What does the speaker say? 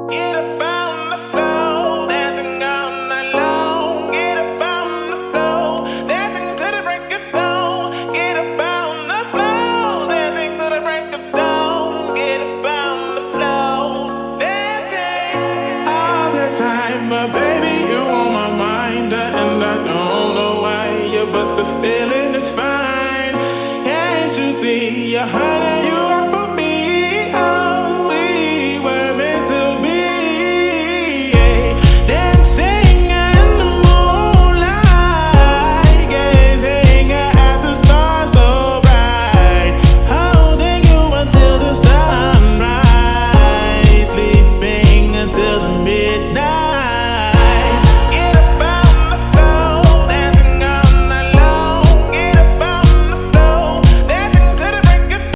Get up on the floor, dancing all night long. Get up on the floor, dancing to the break of dawn. Get up on the floor, dancing to the break of dawn. Get up on the floor, dancing all the time, but baby, you on my mind, and I don't know why, yeah, but the feeling is fine. Can't you see you're high?